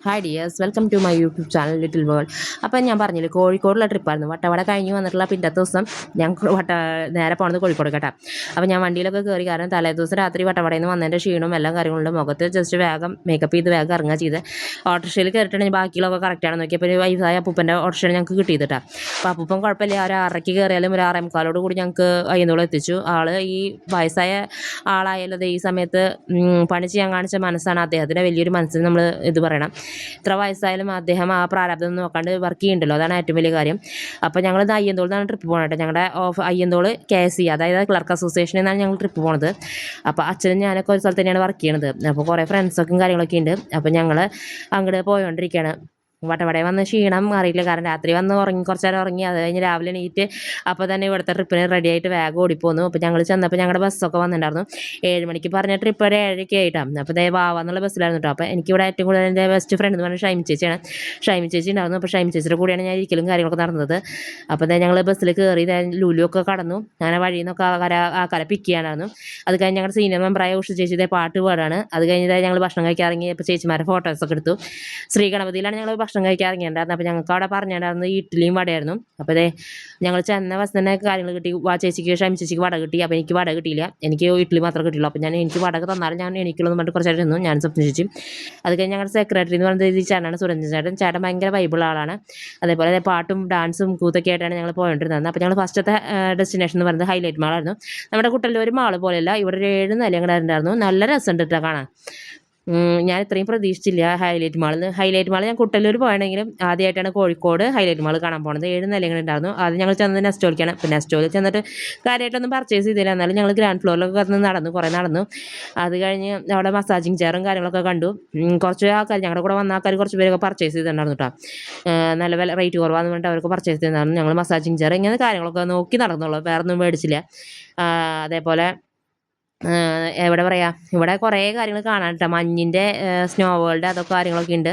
Hi dears, welcome to my YouTube channel little world. അപ്പം ഞാൻ പറഞ്ഞില്ലേ, കോഴിക്കോടുള്ള ട്രിപ്പായിരുന്നു. വട്ടവട കഴിഞ്ഞ് വന്നിട്ടുള്ള പിറ്റത്തെ ദിവസം ഞാൻ നേരെ പോണത് കോഴിക്കോട് കേട്ടോ. അപ്പം ഞാൻ വണ്ടിയിലൊക്കെ കയറി, കാരണം തലേ ദിവസം രാത്രി വട്ടവടയിൽ നിന്ന് വന്നതിൻ്റെ ക്ഷീണവും എല്ലാം കാര്യങ്ങളുണ്ട്. മുഖത്ത് ജസ്റ്റ് വേഗം മേക്കപ്പ് ചെയ്ത് വേഗം ഇറങ്ങുക ചെയ്ത് ഓട്ടോറിക്ഷയിൽ കയറിയിട്ടുണ്ടെങ്കിൽ ബാക്കിയുള്ളതൊക്കെ കറക്റ്റാണ് നോക്കിയപ്പോൾ ഒരു വയസ്സായ അപ്പൂപ്പൻ്റെ ഓട്ടോറിക്ഷയിൽ ഞങ്ങൾക്ക് കിട്ടിയതിട്ടാ. അപ്പോൾ അപ്പൂപ്പൻ കുഴപ്പമില്ല, ഒരു 6:30 കയറിയാലും ഒരു 6:45 കൂടി ഞങ്ങൾക്ക് അയ്യന്തോളം എത്തിച്ചു. ഈ വയസ്സായ ആളായാലും ഈ സമയത്ത് പണി ചെയ്യാൻ കാണിച്ച മനസ്സാണ് അദ്ദേഹത്തിൻ്റെ വലിയൊരു മനസ്സിന് നമ്മൾ ഇത് പറയണം. ഇത്ര വയസ്സായാലും അദ്ദേഹം ആ പ്രാരാബ്ദം നോക്കാണ്ട് വർക്ക് ചെയ്യുന്നുണ്ടല്ലോ, അതാണ് ഏറ്റവും വലിയ കാര്യം. അപ്പോൾ ഞങ്ങൾ അയ്യന്തോളിൽ നിന്നാണ് ട്രിപ്പ് പോകുന്നത്. ഞങ്ങളുടെ അയ്യന്തോൾ KSE, അതായത് ക്ലർക്ക് അസോസിയേഷനിൽ നിന്നാണ് ഞങ്ങൾ ട്രിപ്പ് പോകുന്നത്. അപ്പോൾ അച്ഛനും ഞാനൊക്കെ ഒരു സ്ഥലത്ത് തന്നെയാണ് വർക്ക് ചെയ്യണത്. അപ്പോൾ കുറേ ഫ്രണ്ട്സൊക്കെ കാര്യങ്ങളൊക്കെ ഉണ്ട്. അപ്പോൾ ഞങ്ങൾ അങ്ങോട്ട് പോയോണ്ടിരിക്കുകയാണ്. വട്ടവടയിൽ വന്ന് ക്ഷീണം അറിയില്ല, കാരണം രാത്രി വന്ന് കുറച്ച് നേരം ഉറങ്ങി. അത് കഴിഞ്ഞ് രാവിലെ എണീറ്റ് അപ്പോൾ തന്നെ ഇവിടുത്തെ ട്രിപ്പിന് റെഡി ആയിട്ട് വേഗം ഓടിപ്പോന്നു. അപ്പോൾ ഞങ്ങൾ ചെന്നപ്പോൾ ഞങ്ങളുടെ ബസ്സൊക്കെ വന്നിട്ടുണ്ടായിരുന്നു. 7 മണിക്ക് പറഞ്ഞ ട്രിപ്പ് ഒരു 7:30 ആയിട്ടാണ്. അപ്പോൾ വാവാന്നുള്ള ബസ്സിലായിരുന്നു കേട്ടോ. അപ്പോൾ എനിക്കിവിടെ ഏറ്റവും കൂടുതൽ എൻ്റെ ബെസ്റ്റ് ഫ്രണ്ട് എന്ന് പറഞ്ഞാൽ ഷൈമി ചേച്ചിയാണ്. ഷൈമി ചേച്ചി ഉണ്ടായിരുന്നു. അപ്പോൾ ഷൈമി ചേച്ചിയുടെ കൂടെയാണ് ഞാൻ ഇരിക്കലും കാര്യങ്ങളൊക്കെ നടന്നത്. അപ്പോൾ ഞങ്ങൾ ബസ്സിൽ കയറി ലുലു ഒക്കെ കടന്നു. അങ്ങനെ വഴിയിൽ നിന്നൊക്കെ ആൾക്കാരെ പിക്ക് ചെയ്യാനായിരുന്നു. അത് കഴിഞ്ഞ് ഞങ്ങളുടെ സീനിയർ മെമ്പറായ ഉഷ ചേച്ചിയുടെ പാട്ട് പാടാണ്. അത് കഴിഞ്ഞ് ഞങ്ങൾ ഭക്ഷണം കഴിക്കാൻ ഇറങ്ങി. ഇപ്പോൾ ചേച്ചിമാരുടെ ഫോട്ടോസൊക്കെ എടുത്തു. ശ്രീ ഗണപതിയിലാണ് ഞങ്ങൾ ഭക്ഷണം കഴിക്കാൻ ഇറങ്ങിയിട്ടുണ്ടായിരുന്നു. അപ്പോൾ ഞങ്ങൾക്ക് അവിടെ പറഞ്ഞിട്ടുണ്ടായിരുന്നു ഇഡ്ഡലിയും വടയായിരുന്നു. അപ്പോൾ ഞങ്ങൾ ചെന്ന ബസ് തന്നെ കാര്യങ്ങൾ കിട്ടി. ചേച്ചിക്ക് ഷൈമി ചേച്ചിക്ക് വട കിട്ടി. അപ്പോൾ എനിക്ക് വട കിട്ടിയില്ല, എനിക്ക് ഇഡ്ഡലി മാത്രമേ കിട്ടിയുള്ളൂ. അപ്പോൾ എനിക്ക് വട തന്നാലും ഞാൻ എനിക്കുള്ളൂ പറഞ്ഞിട്ട് കുറച്ചായിട്ട് നിന്നു ഞാൻ സ്വപ്ന ചേച്ചി. അത് കഴിഞ്ഞ് ഞങ്ങളുടെ സെക്രട്ടറി എന്ന് പറയുന്നത് ഈ ചേട്ടനാണ്, സുരഞ്ജൻ ചേട്ടൻ. ചേട്ടൻ ഭയങ്കര വൈബിളുള്ള ആളാണ്. അതേപോലെ പാട്ടും ഡാൻസും കൂത്തൊക്കെ ആയിട്ടാണ് ഞങ്ങൾ പോയിട്ടിരുന്നത്. അപ്പോൾ ഞങ്ങൾ ഫസ്റ്റത്തെ ഡെസ്റ്റിനേഷൻ എന്ന് പറയുന്നത് ഹൈലൈറ്റ് മാളായിരുന്നു. നമ്മുടെ കുട്ടല്ലൂർ ഒരു മാള് പോലെയല്ല, ഇവിടെ ഒരു 7 നില ഞങ്ങളുടെ ഉണ്ടായിരുന്നു. നല്ല രസമുണ്ട് കേട്ടോ കാണാൻ. ഞാൻ ഇത്രയും പ്രതീക്ഷിച്ചില്ല ഹൈലൈറ്റ് മാൾ. ഞാൻ കുട്ടല്ലൂർ പോയണെങ്കിലും ആദ്യമായിട്ടാണ് കോഴിക്കോട് ഹൈലൈറ്റ് മാൾ കാണാൻ പോകുന്നത്. 7 നിലകളുണ്ടായിരുന്നു. ആദ്യം ഞങ്ങൾ ചെന്നത് നെസ്റ്റോയിലേക്കാണ്. അപ്പോൾ നെസ്റ്റോയിൽ ചെന്നിട്ട് കാര്യമായിട്ടൊന്നും പർച്ചേസ് ചെയ്തില്ല. എന്നാലും ഞങ്ങൾ ഗ്രൗണ്ട് ഫ്ലോറിലൊക്കെ കുറേ നടന്നു. അത് കഴിഞ്ഞ് അവിടെ മസാജിങ് ചെയറും കാര്യങ്ങളൊക്കെ കണ്ടു. കുറച്ച് ആൾക്കാർ, ഞങ്ങളുടെ കൂടെ വന്ന ആൾക്കാർ കുറച്ച് പേരൊക്കെ പർച്ചേസ് ചെയ്തിട്ടുണ്ടായിരുന്നു കേട്ടോ. നല്ല വില റേറ്റ് കുറവാന്ന് പറഞ്ഞിട്ട് അവർക്ക് പർച്ചേസ് ചെയ്തിട്ടുണ്ടായിരുന്നു. ഞങ്ങൾ മസാജിങ് ചെയർ ഇങ്ങനെ കാര്യങ്ങളൊക്കെ നോക്കി നടന്നുള്ളൂ, വേറെ ഒന്നും മേടിച്ചില്ല. അതേപോലെ എവിടെ പറയുക, ഇവിടെ കുറേ കാര്യങ്ങൾ കാണാൻ കേട്ടോ. മഞ്ഞിൻ്റെ സ്നോ വേൾഡ് അതൊക്കെ കാര്യങ്ങളൊക്കെ ഉണ്ട്.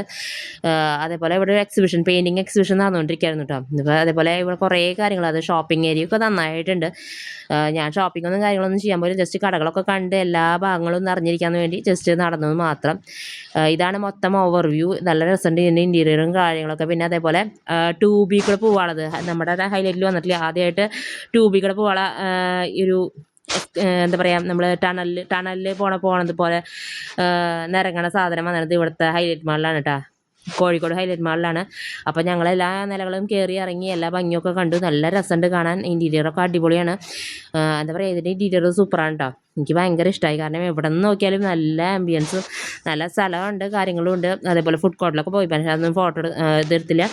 അതേപോലെ ഇവിടെ ഒരു എക്സിബിഷൻ, പെയിൻറ്റിങ് എക്സിബിഷൻ നടന്നുകൊണ്ടിരിക്കുകയായിരുന്നു കേട്ടോ. ഇപ്പോൾ അതേപോലെ ഇവിടെ കുറേ കാര്യങ്ങൾ, അത് ഷോപ്പിംഗ് ഏരിയ ഒക്കെ നന്നായിട്ടുണ്ട്. ഞാൻ ഷോപ്പിങ്ങൊന്നും കാര്യങ്ങളൊന്നും ചെയ്യാൻ പോലും, ജസ്റ്റ് കടകളൊക്കെ കണ്ട് എല്ലാ ഭാഗങ്ങളും നിറഞ്ഞിരിക്കാൻ വേണ്ടി ജസ്റ്റ് നടന്നത് മാത്രം. ഇതാണ് മൊത്തം ഓവർവ്യൂ. നല്ല രസമുണ്ട് ഇതിൻ്റെ ഇൻറ്റീരിയറും കാര്യങ്ങളൊക്കെ. പിന്നെ അതേപോലെ ട്യൂബിൽ കൂടെ പോവാളത് നമ്മുടെ ഹൈലൈറ്റിൽ വന്നിട്ടില്ല. ആദ്യമായിട്ട് ട്യൂബിൽ കൂടെ പോവാള ഒരു എന്താ പറയുക, നമ്മൾ ടണലിൽ പോണത് പോലെ നിരങ്ങണ സാധനം വന്നത് ഇവിടുത്തെ ഹൈലൈറ്റ് മാളിലാണ് കേട്ടോ, കോഴിക്കോട് ഹൈലൈറ്റ് മാളിലാണ്. അപ്പോൾ ഞങ്ങൾ എല്ലാ നിലകളും കയറി ഇറങ്ങി എല്ലാ ഭംഗിയൊക്കെ കണ്ടു. നല്ല രസമുണ്ട് കാണാൻ. ഇൻറ്റീരിയറൊക്കെ അടിപൊളിയാണ്. എന്താ പറയുക, ഇതിൻ്റെ ഇൻറ്റീരിയർ സൂപ്പറാണ് കേട്ടോ. എനിക്ക് ഭയങ്കര ഇഷ്ടമായി, കാരണം എവിടെ നിന്ന് നോക്കിയാലും നല്ല ആംബിയൻസും നല്ല സ്ഥലമുണ്ട്, കാര്യങ്ങളും ഉണ്ട്. അതേപോലെ ഫുഡ് കോർട്ടിലൊക്കെ പോയി, പക്ഷേ അതൊന്നും ഫോട്ടോ ഇതെടുത്തില്ല.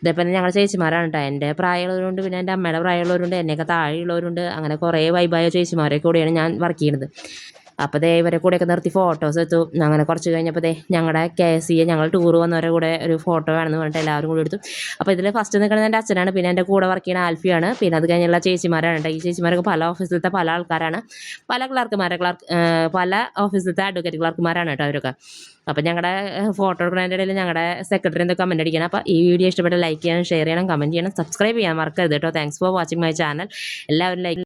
ഇതേപോലെ ഞങ്ങൾ ചേച്ചിമാരാണ് കേട്ടോ. എൻ്റെ പ്രായമുള്ളവരുണ്ട്, പിന്നെ എൻ്റെ അമ്മയുടെ പ്രായമുള്ളവരുണ്ട്, എന്നെയൊക്കെ താഴെയുള്ളവരുണ്ട്. അങ്ങനെ കുറേ വൈബായ ചേച്ചിമാരെ കൂടെയാണ് ഞാൻ വർക്ക് ചെയ്യുന്നത്. അപ്പോൾ ഇവരെ കൂടെയൊക്കെ നിർത്തി ഫോട്ടോസ് എടുത്തു. അങ്ങനെ കുറച്ച് കഴിഞ്ഞപ്പോൾ ഞങ്ങളുടെ KSE ഞങ്ങൾ ടൂർ വന്നവരെ കൂടെ ഒരു ഫോട്ടോ വേണമെന്ന് പറഞ്ഞിട്ട് എല്ലാവരും കൂടി എടുത്തു. അപ്പോൾ ഇതിൽ ഫസ്റ്റ് നിൽക്കുന്നത് എൻ്റെ അച്ഛനാണ്, പിന്നെ എൻ്റെ കൂടെ വർക്ക് ചെയ്യുന്ന ആൽഫിയാണ്, പിന്നെ അത് കഴിഞ്ഞുള്ള ചേച്ചിമാരാണ് കേട്ടോ. ഈ ചേച്ചിമാരൊക്കെ പല ഓഫീസിലത്തെ പല ആൾക്കാരാണ്, പല പല ഓഫീസിലത്തെ അഡ്വക്കേറ്റ് ക്ലർക്കുമാരാണ് കേട്ടോ അവരൊക്കെ. അപ്പോൾ ഞങ്ങളുടെ ഫോട്ടോ എടുക്കുന്നതിൻ്റെ ഇടയിൽ ഞങ്ങളുടെ സെക്രട്ടറി എന്തൊക്കെ കമൻറ്റ് അടിക്കണം. അപ്പോൾ ഈ വീഡിയോ ഇഷ്ടപ്പെട്ട ലൈക്ക് ചെയ്യണം, ഷെയർ ചെയ്യണം, കമൻറ്റ് ചെയ്യണം, സബ്സ്ക്രൈബ് ചെയ്യാൻ മറക്കരുത് കേട്ടോ. Thanks for watching my channel. എല്ലാവരും ലൈക്ക്